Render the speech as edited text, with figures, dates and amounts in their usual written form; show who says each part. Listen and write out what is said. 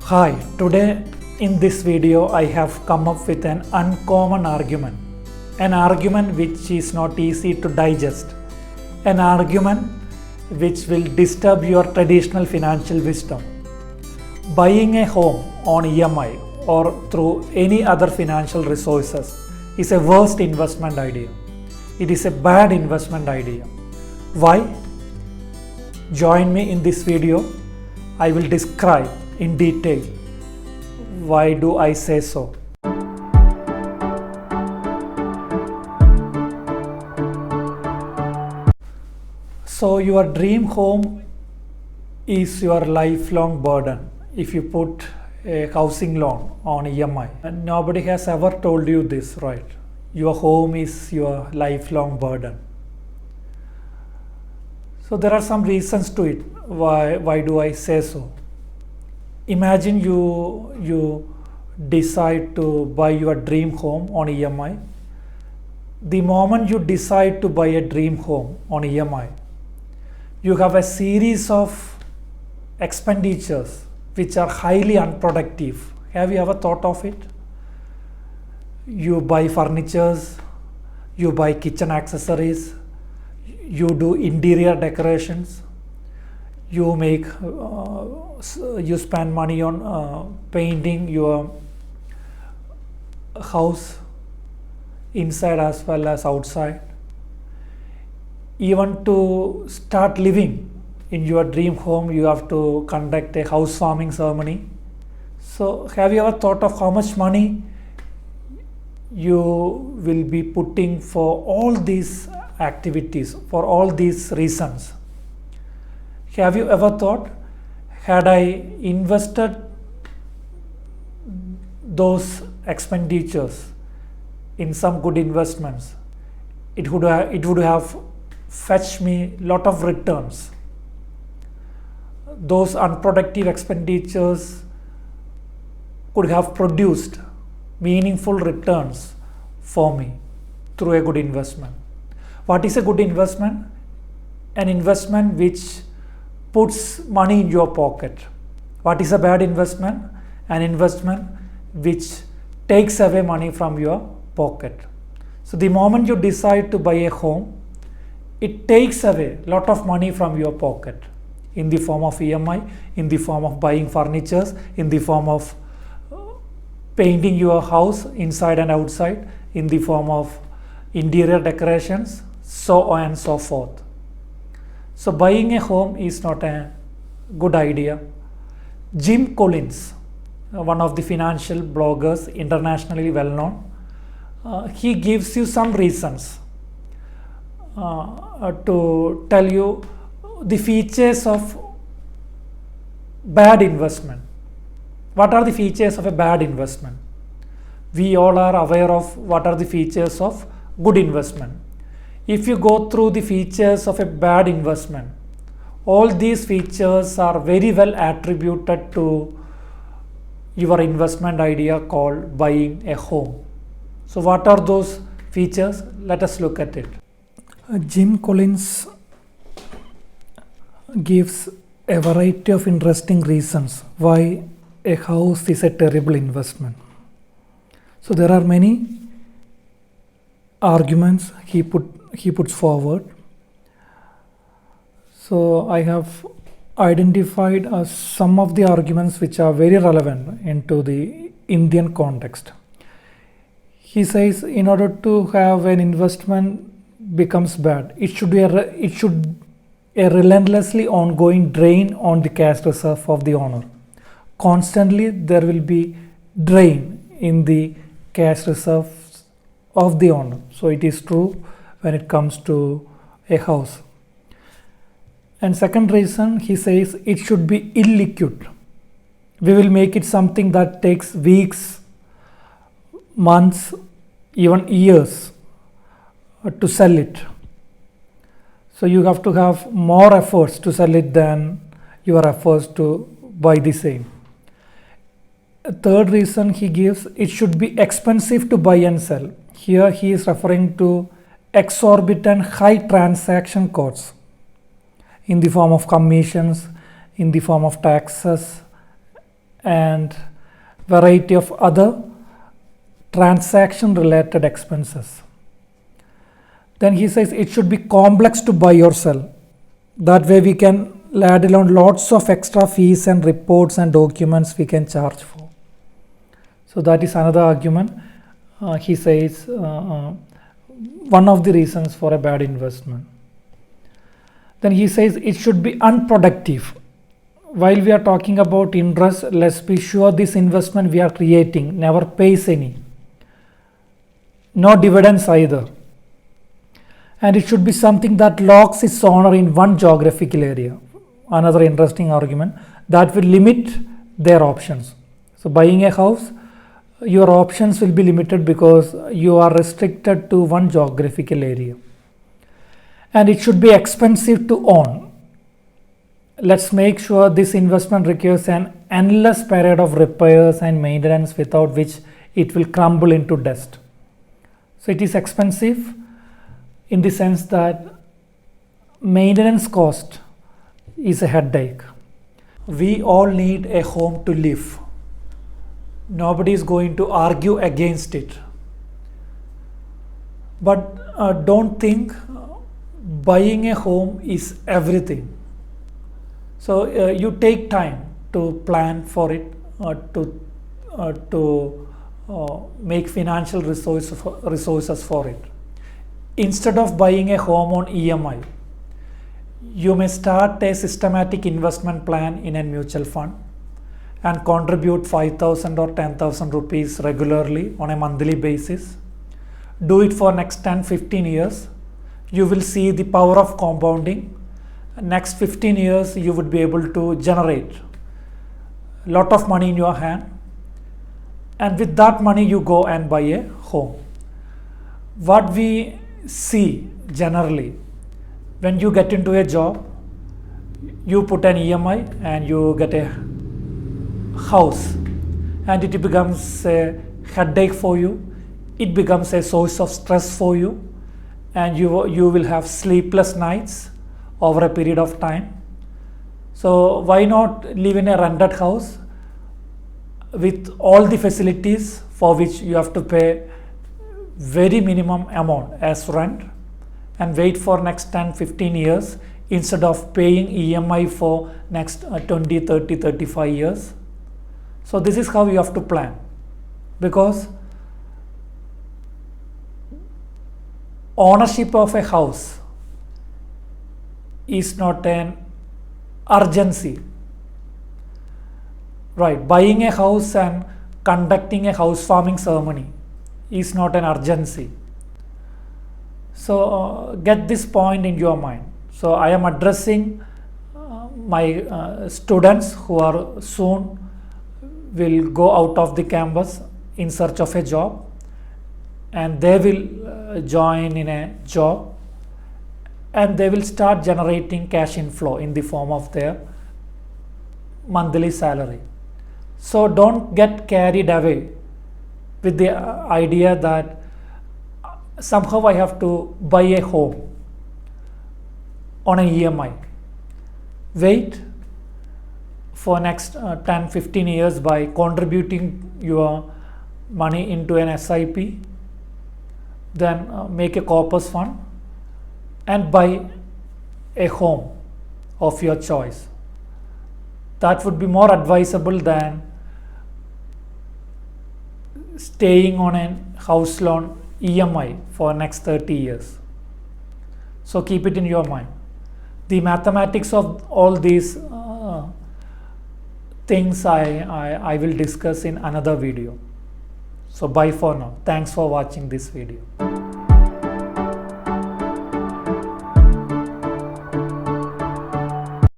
Speaker 1: Hi, today in this video I have come up with an uncommon an argument which is not easy to digest, an argument which will disturb your traditional financial wisdom. Buying a home on EMI or through any other financial resources is a worst investment idea. It is a bad investment idea. Why? Join me in this video. I will describe in detail why do I say so. So your dream home is your lifelong burden if you put a housing loan on EMI. And nobody has ever told you this, right? Your home is your lifelong burden. So there are some reasons to it. Why do I say so? Imagine you decide to buy your dream home on EMI. The moment you decide to buy a dream home on EMI, you have a series of expenditures which are highly unproductive. Have you ever thought of it? You buy furnitures, you buy kitchen accessories, you do interior decorations, you spend money on painting your house inside as well as outside. Even to start living in your dream home, you have to conduct a housewarming ceremony. So have you ever thought of how much money you will be putting for all these activities, for all these reasons? Have you ever thought, had I invested those expenditures in some good investments, it would have fetched me a lot of returns. Those unproductive expenditures could have produced meaningful returns for me through a good investment. What is a good investment? An investment which puts money in your pocket. What is a bad investment? An investment which takes away money from your pocket. So the moment you decide to buy a home, it takes away a lot of money from your pocket in the form of EMI, in the form of buying furnitures, in the form of painting your house inside and outside, in the form of interior decorations, so on and so forth. So buying a home is not a good idea. Jim Collins, one of the financial bloggers, internationally well known, he gives you some reasons to tell you the features of bad investment. What are the features of a bad investment? We all are aware of what are the features of good investment. If you go through the features of a bad investment, all these features are very well attributed to your investment idea called buying a home. So what are those features? Let us look at it. Jim Collins gives a variety of interesting reasons why a house is a terrible investment. So there are many arguments he puts forward. So I have identified some of the arguments which are very relevant into the Indian context. He says in order to have an investment becomes bad, it should a relentlessly ongoing drain on the cash reserve of the owner. Constantly there will be drain in the cash reserves of the owner. So it is true when it comes to a house. And second reason, he says it should be illiquid. We will make it something that takes weeks, months, even years to sell it. So you have to have more efforts to sell it than your efforts to buy the same. A third reason he gives, it should be expensive to buy and sell. Here he is referring to exorbitant high transaction costs in the form of commissions, in the form of taxes, and variety of other transaction related expenses. Then he says it should be complex to buy or sell. That way we can ladle on lots of extra fees and reports and documents we can charge for. So that is another argument. He says one of the reasons for a bad investment. Then he says it should be unproductive. While we are talking about interest, let's be sure this investment we are creating never pays any. No dividends either. And it should be something that locks its owner in one geographical area. Another interesting argument that will limit their options. So buying a house, your options will be limited because you are restricted to one geographical area. And it should be expensive to own. Let's make sure this investment requires an endless period of repairs and maintenance without which it will crumble into dust. So it is expensive in the sense that maintenance cost is a headache. We all need a home to live. Nobody is going to argue against it. But don't think buying a home is everything. So you take time to plan for it, to make financial resources for it. Instead of buying a home on EMI, you may start a systematic investment plan in a mutual fund and contribute 5,000 or 10,000 rupees regularly on a monthly basis. Do it for next 10-15 years. You will see the power of compounding. Next 15 years you would be able to generate a lot of money in your hand, and with that money you go and buy a home. What we see generally, when you get into a job, you put an EMI and you get a house, and it becomes a headache for you. It becomes a source of stress for you, and you will have sleepless nights over a period of time. So why not live in a rented house with all the facilities for which you have to pay very minimum amount as rent, and wait for next 10-15 years instead of paying EMI for next 20, 30, 35 years. So this is how you have to plan, because ownership of a house is not an urgency, right? Buying a house and conducting a housewarming ceremony is not an urgency. So get this point in your mind. So I am addressing my students who are soon will go out of the campus in search of a job, and they will join in a job, and they will start generating cash inflow in the form of their monthly salary. So don't get carried away with the idea that somehow I have to buy a home on an EMI. Wait for next 10-15 years by contributing your money into an SIP, then make a corpus fund and buy a home of your choice. That would be more advisable than staying on a house loan EMI for next 30 years. So keep it in your mind. The mathematics of all these things I will discuss in another video. So bye for now. Thanks for watching this video.